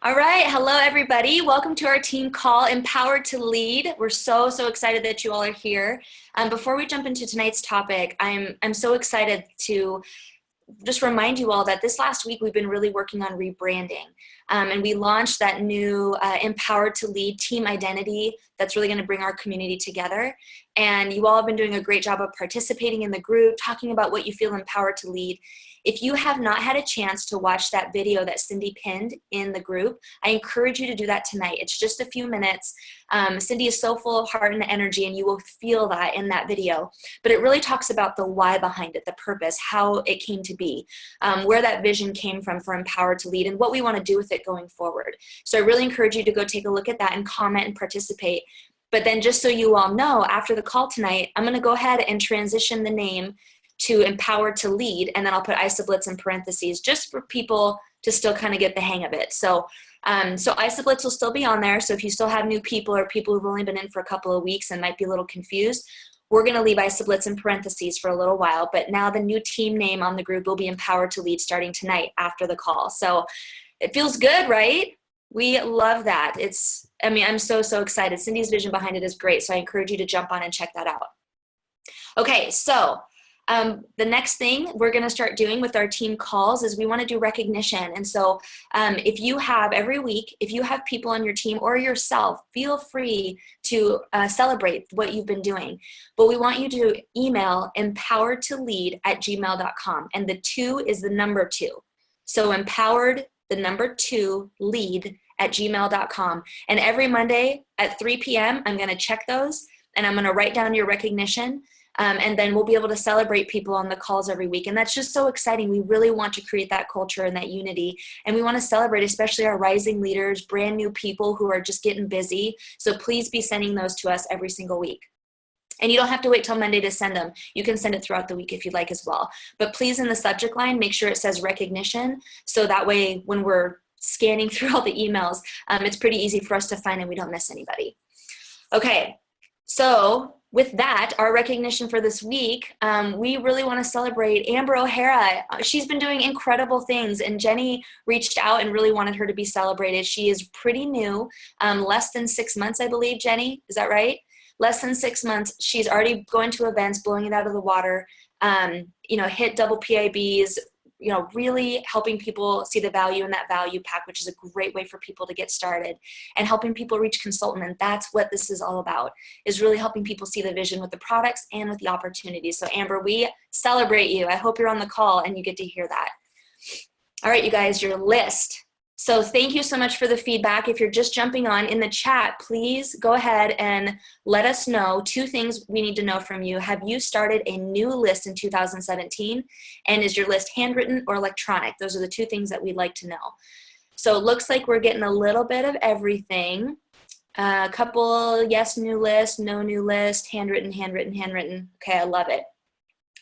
All right. Hello, everybody. Welcome to our team call, Empowered to Lead. We're so excited that you all are here. Before we jump into tonight's topic, I'm so excited to just remind you all that this last week we've been really working on rebranding. And we launched that new Empowered to Lead team identity that's really going to bring our community together. And you all have been doing a great job of participating in the group, talking about what you feel empowered to lead. If you have not had a chance to watch that video that Cindy pinned in the group, I encourage you to do that tonight. It's just a few minutes. Cindy is so full of heart and energy, and you will feel that in that video. But it really talks about the why behind it, the purpose, how it came to be, where that vision came from for Empowered to Lead, and what we want to do with it going forward. So I really encourage you to go take a look at that and comment and participate. But then just so you all know, after the call tonight, I'm going to go ahead and transition the name to Empowered to Lead, and then I'll put Isoblitz in parentheses just for people to still kind of get the hang of it. So Isoblitz will still be on there. So if you still have new people or people who've only been in for a couple of weeks and might be a little confused, we're going to leave Isoblitz in parentheses for a little while. But now the new team name on the group will be Empowered to Lead starting tonight after the call. So it feels good, right? We love that. I'm so excited. Cindy's vision behind it is great. So I encourage you to jump on and check that out. Okay, so the next thing we're going to start doing with our team calls is we want to do recognition. And so if you have every week, if you have people on your team or yourself, feel free to celebrate what you've been doing. But we want you to email empoweredtolead@gmail.com. And the 2 is the number 2. So empowered, the number 2, lead@gmail.com. And every Monday at 3 p.m., I'm going to check those and I'm going to write down your recognition. And then we'll be able to celebrate people on the calls every week. And that's just so exciting. We really want to create that culture and that unity. And we want to celebrate especially our rising leaders, brand new people who are just getting busy. So please be sending those to us every single week. And you don't have to wait till Monday to send them. You can send it throughout the week if you'd like as well. But please, in the subject line, make sure it says recognition. So that way, when we're scanning through all the emails, it's pretty easy for us to find and we don't miss anybody. Okay, so with that, our recognition for this week, we really want to celebrate Amber O'Hara. She's been doing incredible things, and Jenny reached out and really wanted her to be celebrated. She is pretty new, less than 6 months, I believe, Jenny. Is that right? Less than 6 months. She's already going to events, blowing it out of the water, hit double PIBs, really helping people see the value in that value pack, which is a great way for people to get started, and helping people reach consultant. And that's what this is all about, is really helping people see the vision with the products and with the opportunities. So Amber, we celebrate you. I hope you're on the call and you get to hear that. All right, you guys, your list. So thank you so much for the feedback. If you're just jumping on in the chat, please go ahead and let us know 2 things we need to know from you. Have you started a new list in 2017? And is your list handwritten or electronic? Those are the 2 things that we'd like to know. So it looks like we're getting a little bit of everything. A couple, yes, new list, no new list, handwritten, handwritten, handwritten. Okay, I love it.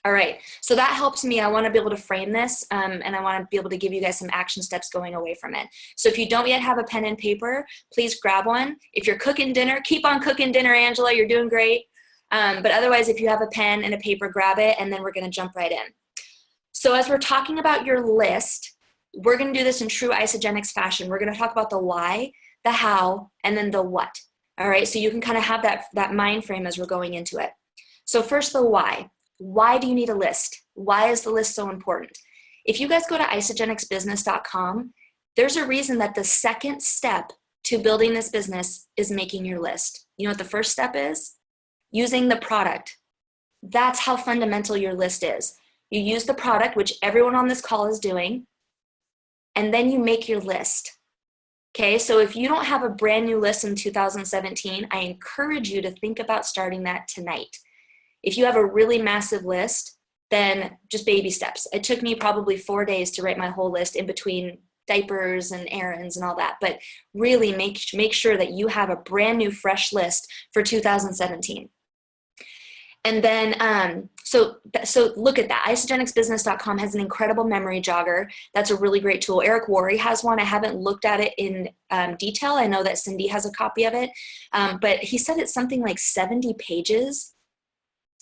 All right, so that helps me. I want to be able to frame this, and I want to be able to give you guys some action steps going away from it. So if you don't yet have a pen and paper, please grab one. If you're cooking dinner, keep on cooking dinner, Angela. You're doing great. But otherwise, if you have a pen and a paper, grab it, and then we're going to jump right in. So as we're talking about your list, we're going to do this in true Isagenix fashion. We're going to talk about the why, the how, and then the what. All right, so you can kind of have that mind frame as we're going into it. So first, the why. Why do you need a list? Why is the list so important? If you guys go to isagenixbusiness.com, there's a reason that the second step to building this business is making your list. You know what the first step is? Using the product. That's how fundamental your list is. You use the product, which everyone on this call is doing, and then you make your list. Okay, so if you don't have a brand new list in 2017, I encourage you to think about starting that tonight. If you have a really massive list, then just baby steps. It took me probably 4 days to write my whole list in between diapers and errands and all that. But really make sure that you have a brand new fresh list for 2017. And then, so look at that. Isagenixbusiness.com has an incredible memory jogger. That's a really great tool. Eric Worre has one. I haven't looked at it in detail. I know that Cindy has a copy of it. But he said it's something like 70 pages.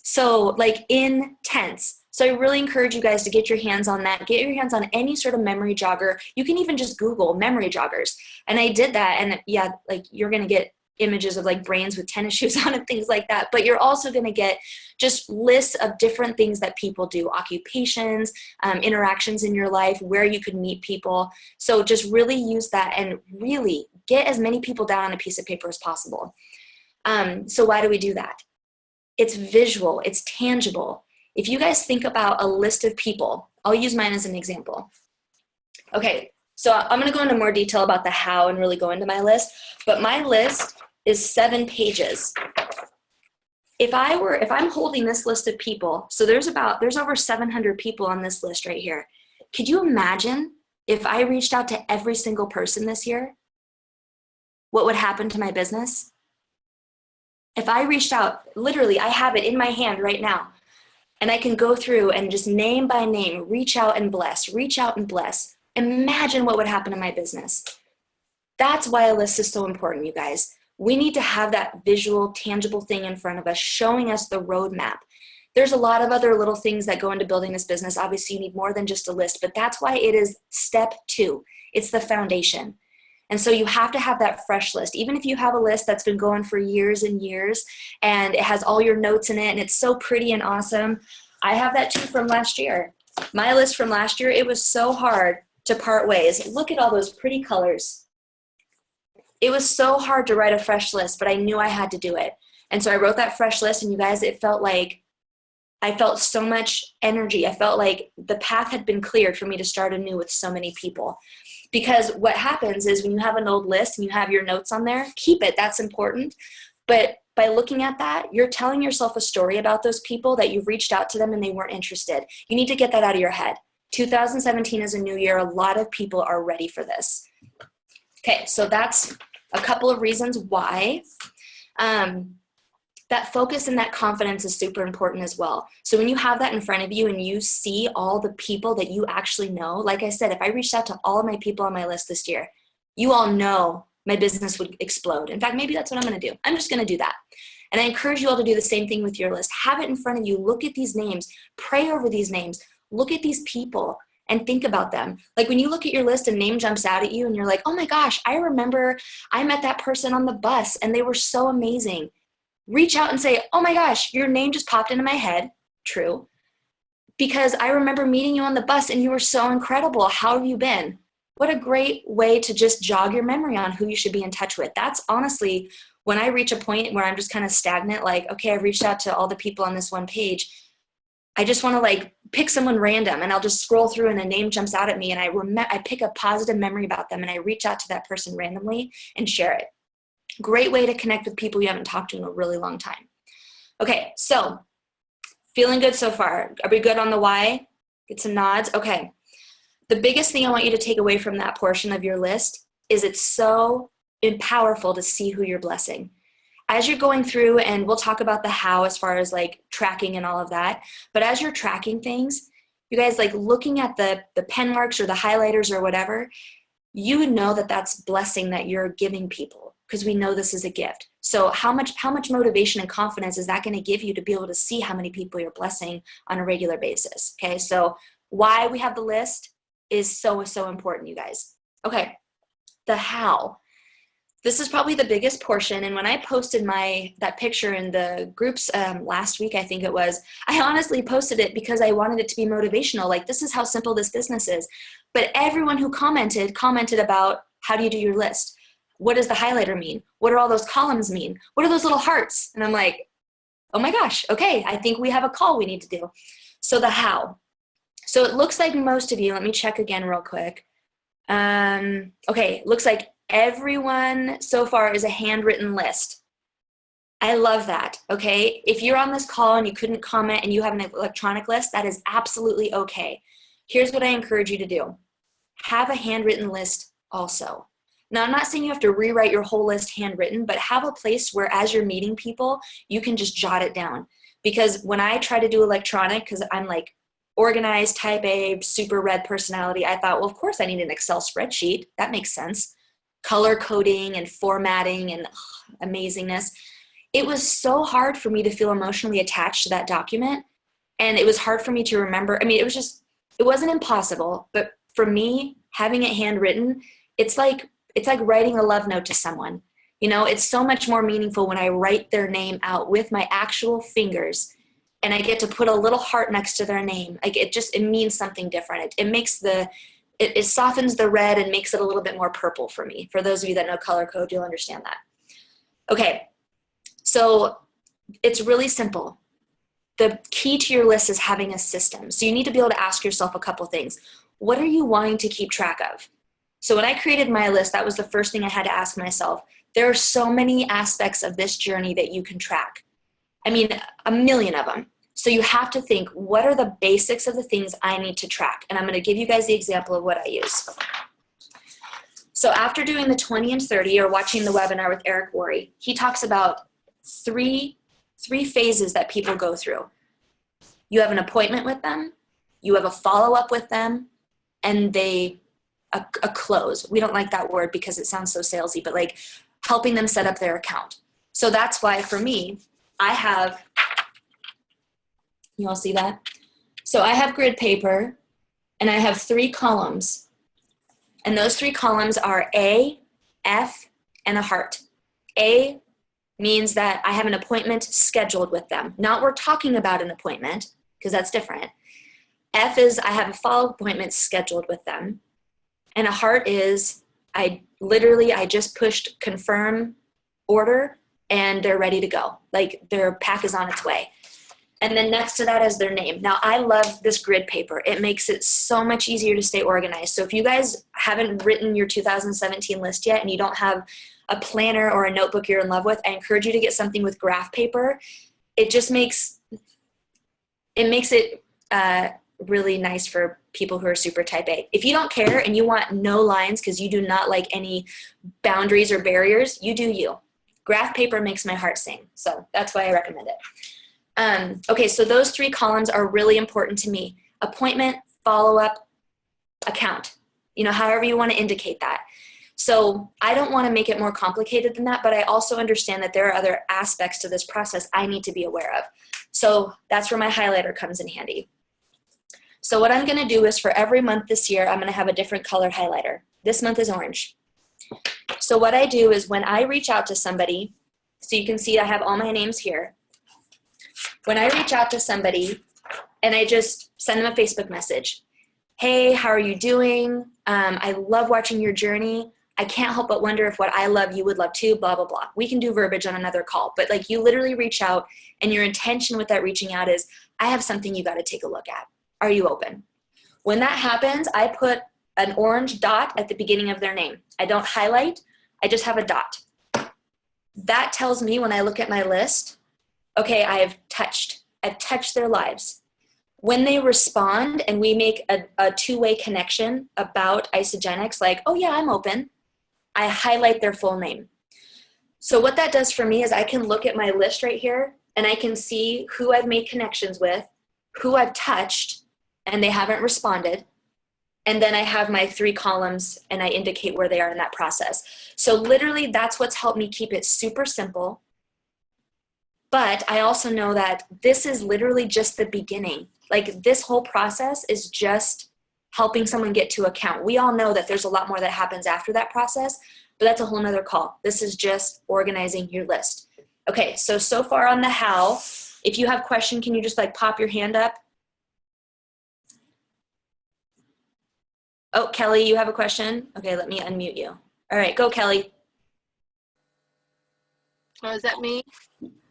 So like intense. So I really encourage you guys to get your hands on that. Get your hands on any sort of memory jogger. You can even just Google memory joggers. And I did that. And yeah, like you're going to get images of like brains with tennis shoes on and things like that. But you're also going to get just lists of different things that people do, occupations, interactions in your life, where you could meet people. So just really use that and really get as many people down on a piece of paper as possible. So why do we do that? It's visual, it's tangible. If you guys think about a list of people, I'll use mine as an example. Okay, so I'm gonna go into more detail about the how and really go into my list, but my list is 7 pages. If I'm holding this list of people, so there's over 700 people on this list right here. Could you imagine if I reached out to every single person this year? What would happen to my business? If I reached out, literally, I have it in my hand right now. And I can go through and just name by name, reach out and bless, reach out and bless. Imagine what would happen to my business. That's why a list is so important, you guys. We need to have that visual, tangible thing in front of us, showing us the roadmap. There's a lot of other little things that go into building this business. Obviously, you need more than just a list, but that's why it is step 2. It's the foundation. And so you have to have that fresh list. Even if you have a list that's been going for years and years and it has all your notes in it and it's so pretty and awesome. I have that too from last year. My list from last year, it was so hard to part ways. Look at all those pretty colors. It was so hard to write a fresh list, but I knew I had to do it. And so I wrote that fresh list, and you guys, it felt like I felt so much energy. I felt like the path had been cleared for me to start anew with so many people. Because what happens is when you have an old list and you have your notes on there, keep it, that's important. But by looking at that, you're telling yourself a story about those people that you've reached out to them and they weren't interested. You need to get that out of your head. 2017 is a new year. A lot of people are ready for this. Okay, so that's a couple of reasons why. That focus and that confidence is super important as well. So when you have that in front of you and you see all the people that you actually know, like I said, if I reached out to all of my people on my list this year, you all know my business would explode. In fact, maybe that's what I'm going to do. I'm just going to do that. And I encourage you all to do the same thing with your list. Have it in front of you. Look at these names. Pray over these names. Look at these people and think about them. Like when you look at your list and name jumps out at you and you're like, oh my gosh, I remember I met that person on the bus and they were so amazing. Reach out and say, oh my gosh, your name just popped into my head. True. Because I remember meeting you on the bus and you were so incredible. How have you been? What a great way to just jog your memory on who you should be in touch with. That's honestly, when I reach a point where I'm just kind of stagnant, like, okay, I've reached out to all the people on this one page. I just want to like pick someone random and I'll just scroll through and a name jumps out at me and I pick a positive memory about them and I reach out to that person randomly and share it. Great way to connect with people you haven't talked to in a really long time. Okay, so feeling good so far. Are we good on the why? Get some nods. Okay. The biggest thing I want you to take away from that portion of your list is it's so powerful to see who you're blessing. As you're going through, and we'll talk about the how as far as like tracking and all of that, but as you're tracking things, you guys like looking at the pen marks or the highlighters or whatever, you know that that's blessing that you're giving people because we know this is a gift. So how much motivation and confidence is that going to give you to be able to see how many people you're blessing on a regular basis? Okay, so why we have the list is so important, you guys. Okay, the how. This is probably the biggest portion, and when I posted that picture in the groups last week, I think it was, I honestly posted it because I wanted it to be motivational, like this is how simple this business is. But everyone who commented about how do you do your list? What does the highlighter mean? What do all those columns mean? What are those little hearts? And I'm like, oh my gosh, okay, I think we have a call we need to do. So the how. So it looks like most of you, let me check again real quick. Okay, looks like everyone so far is a handwritten list. I love that, okay? If you're on this call and you couldn't comment and you have an electronic list, that is absolutely okay. Here's what I encourage you to do. Have a handwritten list also. Now, I'm not saying you have to rewrite your whole list handwritten, but have a place where as you're meeting people, you can just jot it down. Because when I try to do electronic, because I'm like organized, type A, super red personality, I thought, well, of course I need an Excel spreadsheet. That makes sense. Color coding and formatting and amazingness. It was so hard for me to feel emotionally attached to that document. And it was hard for me to remember. I mean, it wasn't impossible, but for me, having it handwritten, it's like writing a love note to someone. You know, it's so much more meaningful when I write their name out with my actual fingers and I get to put a little heart next to their name. Like it means something different. It makes it softens the red and makes it a little bit more purple for me. For those of you that know color code, you'll understand that. Okay, so it's really simple. The key to your list is having a system. So you need to be able to ask yourself a couple things. What are you wanting to keep track of? So when I created my list, that was the first thing I had to ask myself. There are so many aspects of this journey that you can track. I mean, a million of them. So you have to think, what are the basics of the things I need to track? And I'm going to give you guys the example of what I use. So after doing the 20 and 30 or watching the webinar with Eric Worre, he talks about three phases that people go through. You have an appointment with them, you have a follow-up with them, and a close. We don't like that word because it sounds so salesy, but like helping them set up their account. So that's why for me, I have, you all see that? So I have grid paper and I have 3 columns. And those 3 columns are A, F, and a heart. A means that I have an appointment scheduled with them. Not we're talking about an appointment, because that's different. F is I have a follow-up appointment scheduled with them. And a heart is I just pushed confirm order and they're ready to go. Like their pack is on its way. And then next to that is their name. Now I love this grid paper. It makes it so much easier to stay organized. So if you guys haven't written your 2017 list yet and you don't have a planner or a notebook you're in love with, I encourage you to get something with graph paper. It just makes it really nice for people who are super type A. If you don't care and you want no lines because you do not like any boundaries or barriers, you do you. Graph paper makes my heart sing. So that's why I recommend it. Okay, so those 3 columns are really important to me. Appointment, follow-up, account. You know, however you want to indicate that. So I don't want to make it more complicated than that, but I also understand that there are other aspects to this process I need to be aware of. So that's where my highlighter comes in handy. So what I'm going to do is for every month this year, I'm going to have a different color highlighter. This month is orange. So what I do is when I reach out to somebody, so you can see I have all my names here. When I reach out to somebody and I just send them a Facebook message, hey, how are you doing? I love watching your journey. I can't help but wonder if what I love you would love too, blah, blah, blah. We can do verbiage on another call, but like you literally reach out and your intention with that reaching out is, I have something you got to take a look at. Are you open? When that happens, I put an orange dot at the beginning of their name. I don't highlight, I just have a dot. That tells me when I look at my list, okay, I've touched their lives. When they respond and we make a two-way connection about Isagenix, like, oh yeah, I'm open, I highlight their full name. So what that does for me is I can look at my list right here and I can see who I've made connections with, who I've touched, and they haven't responded. And then I have my 3 columns and I indicate where they are in that process. So literally that's what's helped me keep it super simple. But I also know that this is literally just the beginning. Like this whole process is just helping someone get to account. We all know that there's a lot more that happens after that process, but that's a whole nother call. This is just organizing your list. Okay, so far on the how. If you have a question, can you just like pop your hand up? Oh, Kelly, you have a question? Okay, let me unmute you. All right, go Kelly. Oh, is that me?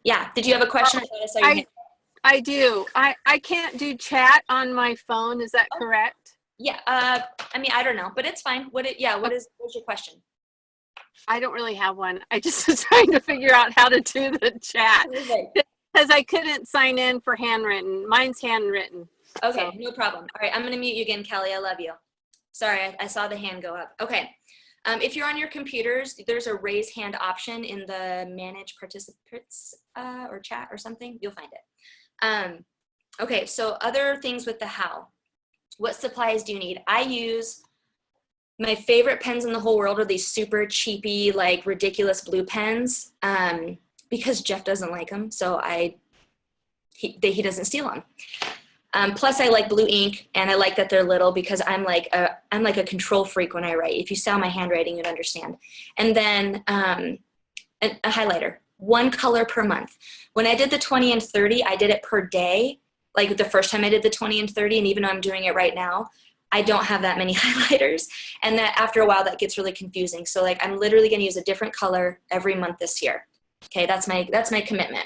Yeah, did you have a question? I do. I can't do chat on my phone, is that correct? Yeah, I mean, I don't know, but it's fine. What's your question? I don't really have one. I just was trying to figure out how to do the chat because I couldn't sign in for handwritten. Mine's handwritten. Okay, So. no problem. All right, I'm going to mute you again, Kelly. I love you. Sorry, I saw the hand go up. Okay. If you're on your computers, there's a raise hand option in the manage participants or chat or something. You'll find it. Okay, so other things with the how. What supplies do you need? I use my favorite pens in the whole world are these super cheapy, like ridiculous blue pens because Jeff doesn't like them. So he doesn't steal them. Plus, I like blue ink, and I like that they're little because I'm like a control freak when I write. If you saw my handwriting, you'd understand. And then a highlighter, one color per month. When I did the 20 and 30, I did it per day. Like the first time I did the 20 and 30, and even though I'm doing it right now, I don't have that many highlighters. And that after a while, that gets really confusing. So like I'm literally gonna use a different color every month this year. Okay, that's my commitment.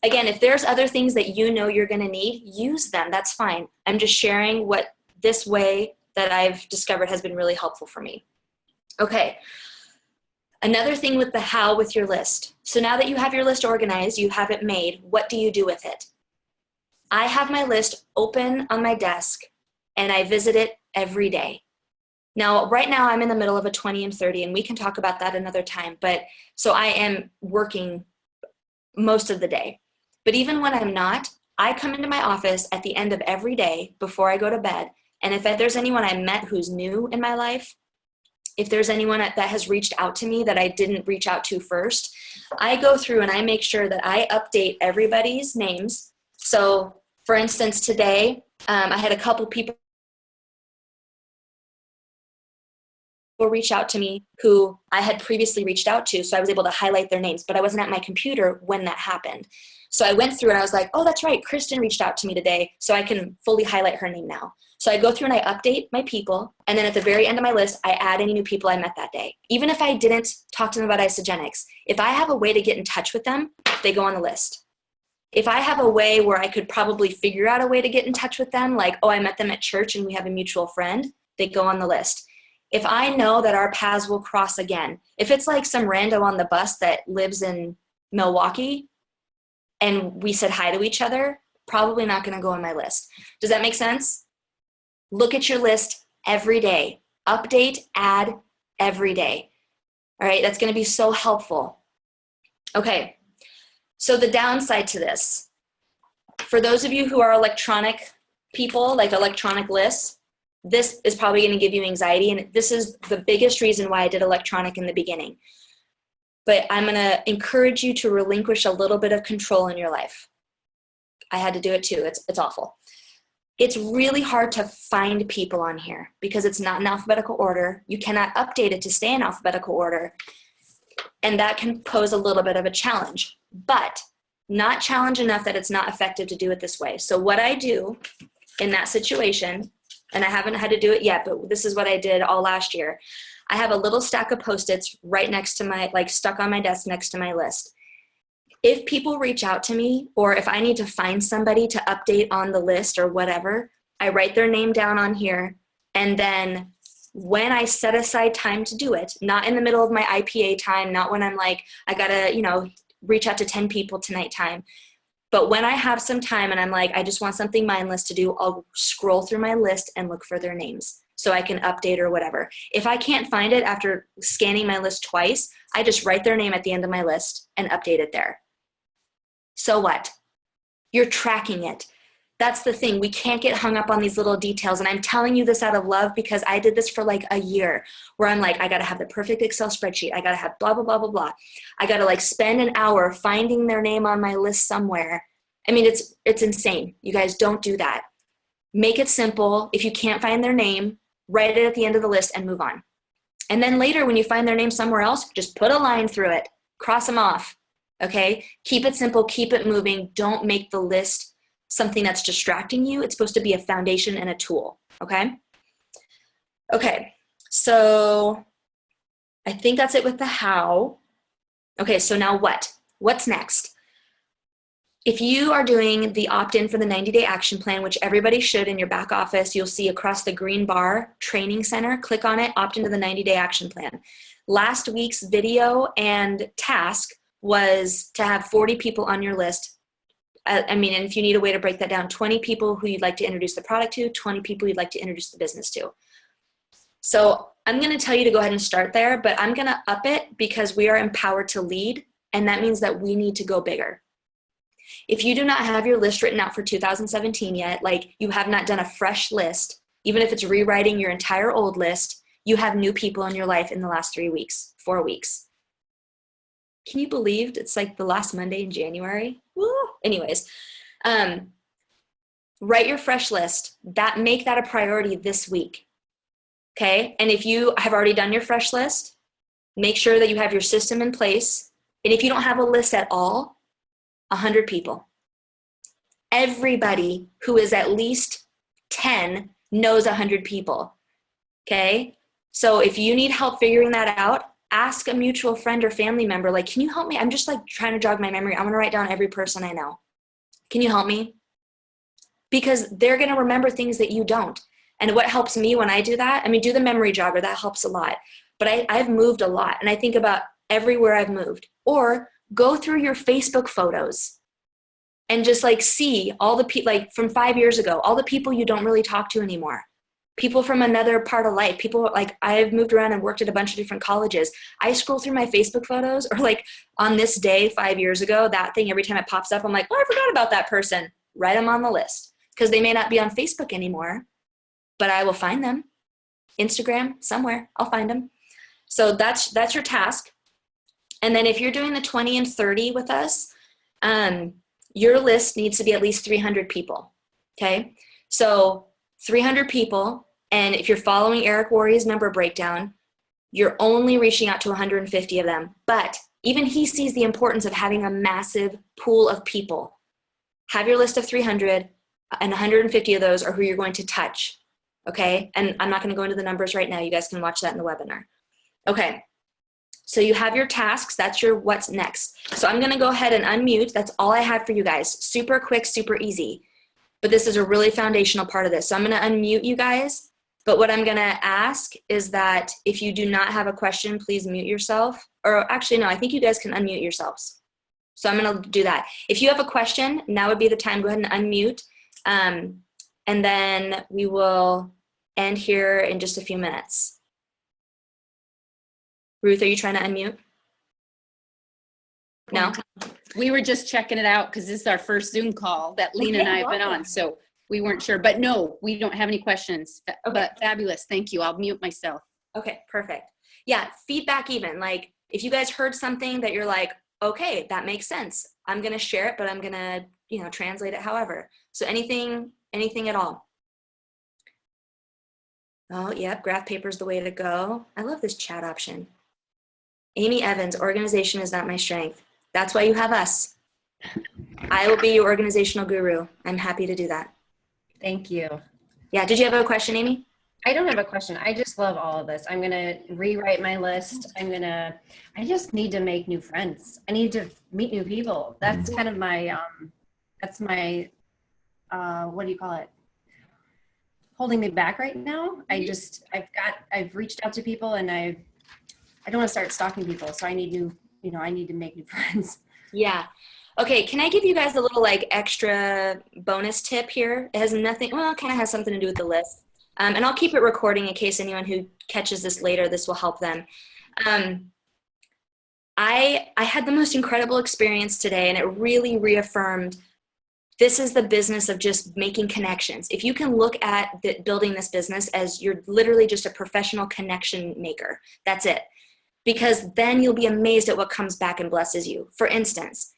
Again, if there's other things that you know you're gonna need, use them, that's fine. I'm just sharing what this way that I've discovered has been really helpful for me. Okay. Another thing with the how with your list. So now that you have your list organized, you have it made, what do you do with it? I have my list open on my desk and I visit it every day. Now, right now I'm in the middle of a 20 and 30 and we can talk about that another time, but so I am working most of the day. But even when I'm not, I come into my office at the end of every day before I go to bed. And if there's anyone I met who's new in my life, if there's anyone that has reached out to me that I didn't reach out to first, I go through and I make sure that I update everybody's names. So for instance, today, I had a couple people reach out to me who I had previously reached out to, so I was able to highlight their names, but I wasn't at my computer when that happened. So I went through and I was like, oh, that's right, Kristen reached out to me today, so I can fully highlight her name now. So I go through and I update my people, and then at the very end of my list, I add any new people I met that day. Even if I didn't talk to them about Isagenix, if I have a way to get in touch with them, they go on the list. If I have a way where I could probably figure out a way to get in touch with them, like, oh, I met them at church and we have a mutual friend, they go on the list. If I know that our paths will cross again, if it's like some rando on the bus that lives in Milwaukee and we said hi to each other, probably not going to go on my list. Does that make sense? Look at your list every day. Update, add every day. All right, that's going to be so helpful. Okay, so the downside to this, for those of you who are electronic people, like electronic lists, this is probably going to give you anxiety, and this is the biggest reason why I did electronic in the beginning. But I'm going to encourage you to relinquish a little bit of control in your life. I had to do it too. It's awful. It's really hard to find people on here because it's not in alphabetical order. You cannot update it to stay in alphabetical order, and that can pose a little bit of a challenge, but not challenge enough that it's not effective to do it this way. So what I do in that situation, and I haven't had to do it yet, but this is what I did all last year. I have a little stack of Post-its right next to my, like stuck on my desk next to my list. If people reach out to me, or if I need to find somebody to update on the list or whatever, I write their name down on here. And then when I set aside time to do it, not in the middle of my IPA time, not when I'm like, I gotta, reach out to 10 people tonight time. But when I have some time and I'm like, I just want something mindless to do, I'll scroll through my list and look for their names so I can update or whatever. If I can't find it after scanning my list twice, I just write their name at the end of my list and update it there. So what? You're tracking it. That's the thing. We can't get hung up on these little details. And I'm telling you this out of love because I did this for like a year where I'm like, I got to have the perfect Excel spreadsheet. I got to have blah, blah, blah, blah, blah. I got to like spend an hour finding their name on my list somewhere. I mean, it's insane. You guys don't do that. Make it simple. If you can't find their name, write it at the end of the list and move on. And then later when you find their name somewhere else, just put a line through it. Cross them off. Okay? Keep it simple. Keep it moving. Don't make the list something that's distracting you. It's supposed to be a foundation and a tool, okay? Okay, so I think that's it with the how. Okay, so now what? What's next? If you are doing the opt-in for the 90-day action plan, which everybody should in your back office, you'll see across the green bar, Training Center, click on it, opt into the 90-day action plan. Last week's video and task was to have 40 people on your list. And if you need a way to break that down, 20 people who you'd like to introduce the product to, 20 people you'd like to introduce the business to. So I'm going to tell you to go ahead and start there, but I'm going to up it because we are empowered to lead, and that means that we need to go bigger. If you do not have your list written out for 2017 yet, like you have not done a fresh list, even if it's rewriting your entire old list, you have new people in your life in the last 3 weeks, 4 weeks. Can you believe it's like the last Monday in January? Woo! Anyways, write your fresh list, make that a priority this week. Okay. And if you have already done your fresh list, make sure that you have your system in place. And if you don't have a list at all, 100 people. Everybody who is at least 10 knows 100 people. Okay. So if you need help figuring that out, ask a mutual friend or family member, like, can you help me? I'm just like trying to jog my memory. I want to write down every person I know. Can you help me? Because they're going to remember things that you don't. And what helps me when I do that, I mean, do the memory jogger, that helps a lot. But I've moved a lot, and I think about everywhere I've moved. Or go through your Facebook photos and just like see all the people, like from 5 years ago, all the people you don't really talk to anymore. People from another part of life, people like I've moved around and worked at a bunch of different colleges. I scroll through my Facebook photos, or like on this day 5 years ago, that thing, every time it pops up, I'm like, oh, I forgot about that person. Write them on the list, because they may not be on Facebook anymore, but I will find them. Instagram, somewhere, I'll find them. So that's your task. And then if you're doing the 20 and 30 with us, your list needs to be at least 300 people. Okay. So 300 people. And if you're following Eric Worre's member breakdown, you're only reaching out to 150 of them. But even he sees the importance of having a massive pool of people. Have your list of 300, and 150 of those are who you're going to touch. Okay. And I'm not going to go into the numbers right now. You guys can watch that in the webinar. Okay. So you have your tasks. That's your what's next. So I'm going to go ahead and unmute. That's all I had for you guys. Super quick, super easy. But this is a really foundational part of this. So I'm going to unmute you guys. But what I'm going to ask is that if you do not have a question, please mute yourself. Or actually, no, I think you guys can unmute yourselves. So I'm going to do that. If you have a question, now would be the time. Go ahead and unmute. And then we will end here in just a few minutes. Ruth, are you trying to unmute? No? We were just checking it out because this is our first Zoom call that Lena and I have been on, so we weren't sure. But no, we don't have any questions. Okay. But fabulous. Thank you. I'll mute myself. Okay, perfect. Yeah, feedback even. Like if you guys heard something that you're like, okay, that makes sense. I'm going to share it, but I'm going to, translate it however. So anything at all. Oh, yep, graph paper is the way to go. I love this chat option. Amy Evans, organization is not my strength. That's why you have us. I will be your organizational guru. I'm happy to do that. Thank you. Yeah, did you have a question, Amy? I don't have a question. I just love all of this. I'm going to rewrite my list. I just need to make new friends. I need to meet new people. That's kind of my, what do you call it? Holding me back right now. I've reached out to people, and I don't want to start stalking people. So I need I need to make new friends. Yeah. Okay. Can I give you guys a little extra bonus tip here? It has nothing, well, it kind of has something to do with the list. And I'll keep it recording in case anyone who catches this later, this will help them. I had the most incredible experience today, and it really reaffirmed this is the business of just making connections. If you can look at building this business as you're literally just a professional connection maker, that's it. Because then you'll be amazed at what comes back and blesses you. For instance,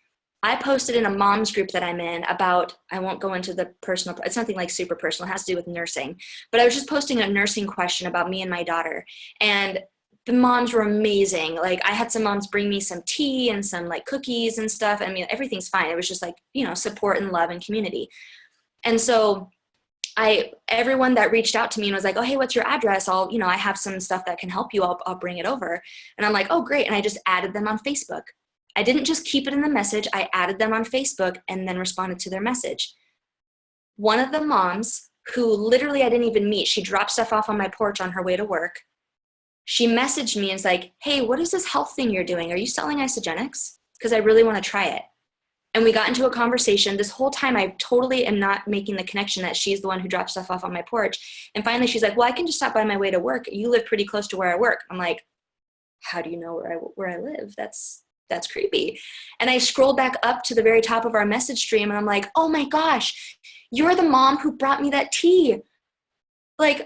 I posted in a mom's group that I'm in about, I won't go into the personal, it's nothing like super personal, it has to do with nursing. But I was just posting a nursing question about me and my daughter. And the moms were amazing. Like I had some moms bring me some tea and some cookies and stuff. I mean, everything's fine. It was just support and love and community. And so everyone that reached out to me and was like, oh, hey, what's your address? I have some stuff that can help you. I'll bring it over. And I'm like, oh, great. And I just added them on Facebook. I didn't just keep it in the message. I added them on Facebook and then responded to their message. One of the moms who literally I didn't even meet, she dropped stuff off on my porch on her way to work. She messaged me and was like, hey, what is this health thing you're doing? Are you selling Isagenix? Because I really want to try it. And we got into a conversation. This whole time, I totally am not making the connection that she's the one who dropped stuff off on my porch. And finally, she's like, well, I can just stop by my way to work. You live pretty close to where I work. I'm like, how do you know where I live? That's creepy. And I scrolled back up to the very top of our message stream, and I'm like, oh my gosh, you're the mom who brought me that tea.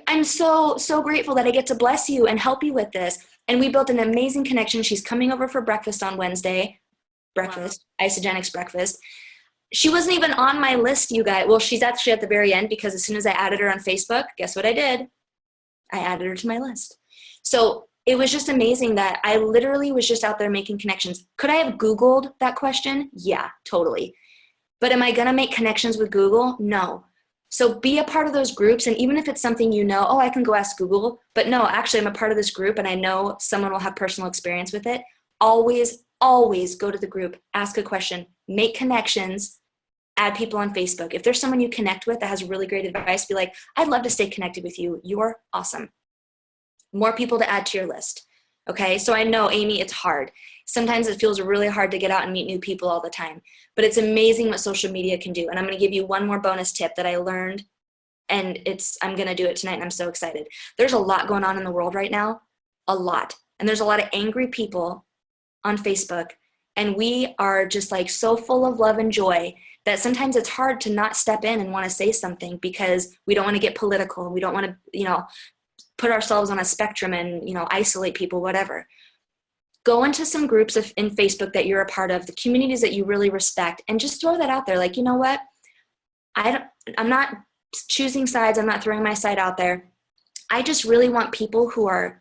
I'm so, so grateful that I get to bless you and help you with this. And we built an amazing connection. She's coming over for breakfast on Wednesday. Breakfast, wow. Isagenix breakfast. She wasn't even on my list, you guys. Well, she's actually at the very end because as soon as I added her on Facebook, guess what I did? I added her to my list. So it was just amazing that I literally was just out there making connections. Could I have Googled that question? Yeah, totally. But am I going to make connections with Google? No. So be a part of those groups. And even if it's something you know, oh, I can go ask Google. But no, actually, I'm a part of this group and I know someone will have personal experience with it. Always, always go to the group, ask a question, make connections, add people on Facebook. If there's someone you connect with that has really great advice, be like, I'd love to stay connected with you. You're awesome. More people to add to your list. Okay, so I know, Amy, it's hard. Sometimes it feels really hard to get out and meet new people all the time, but it's amazing what social media can do. And I'm going to give you one more bonus tip that I learned, and I'm going to do it tonight, and I'm so excited. There's a lot going on in the world right now, a lot. And there's a lot of angry people on Facebook, and we are just like so full of love and joy that sometimes it's hard to not step in and want to say something because we don't want to get political. We don't want to, put ourselves on a spectrum and, isolate people, whatever. Go into some groups in Facebook that you're a part of, the communities that you really respect, and just throw that out there. Like, you know what? I'm not choosing sides. I'm not throwing my side out there. I just really want people who are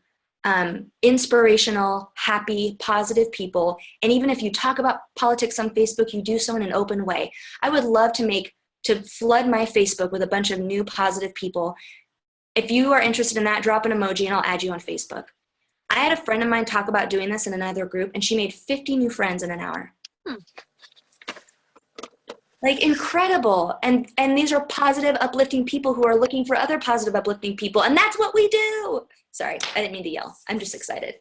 inspirational, happy, positive people. And even if you talk about politics on Facebook, you do so in an open way. I would love to flood my Facebook with a bunch of new positive people. If you are interested in that, drop an emoji and I'll add you on Facebook. I had a friend of mine talk about doing this in another group, and she made 50 new friends in an hour. Like, incredible. And these are positive, uplifting people who are looking for other positive, uplifting people. And that's what we do. Sorry, I didn't mean to yell. I'm just excited.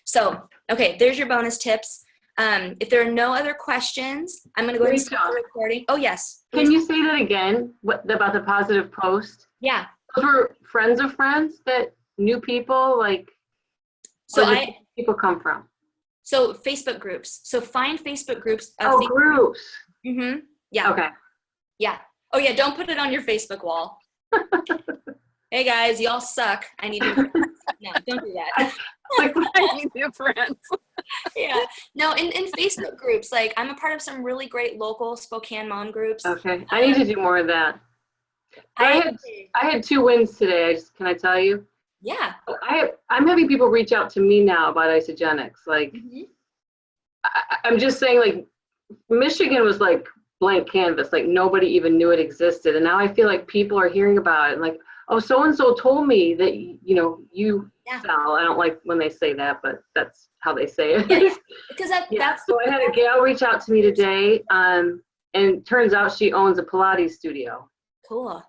So, okay, there's your bonus tips. If there are no other questions, I'm going to go ahead and stop the recording. Oh, yes. Can you say that again, about the positive post? Yeah. Those were friends of friends that new people, like, So where did people come from? So Facebook groups. So find Facebook groups. Groups. Mm-hmm. Yeah. Okay. Yeah. Oh, yeah. Don't put it on your Facebook wall. Hey, guys, y'all suck. I need new friends. No, don't do that. I need new friends. Yeah. No, in Facebook groups, like I'm a part of some really great local Spokane mom groups. Okay. I need to do more of that. I had 2 wins today. Can I tell you? Yeah. I'm having people reach out to me now about Isogenics. Like, Mm-hmm. I'm just saying, like, Michigan was like blank canvas. Like, nobody even knew it existed. And now I feel like people are hearing about it and like, oh, so-and-so told me that, you sell. I don't like when they say that, but that's how they say it. Yeah. Because that's So I had a gal reach out to me today, and it turns out she owns a Pilates studio. cool.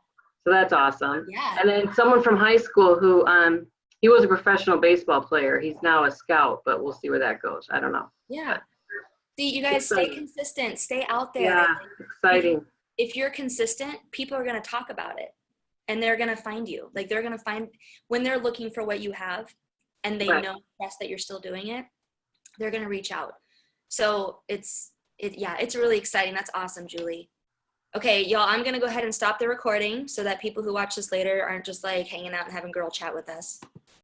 So that's awesome. Yeah. And then someone from high school who, he was a professional baseball player. He's now a scout, but we'll see where that goes. I don't know. Yeah. See, you guys stay Exciting. consistent. Stay out there. Yeah, exciting. If you're consistent, people are going to talk about it and they're going to find you. Like they're going to find when they're looking for what you have and they Right. know trust that you're still doing it, they're going to reach out. So it's really exciting. That's awesome, Julie. Okay, y'all, I'm going to go ahead and stop the recording so that people who watch this later aren't just like hanging out and having girl chat with us.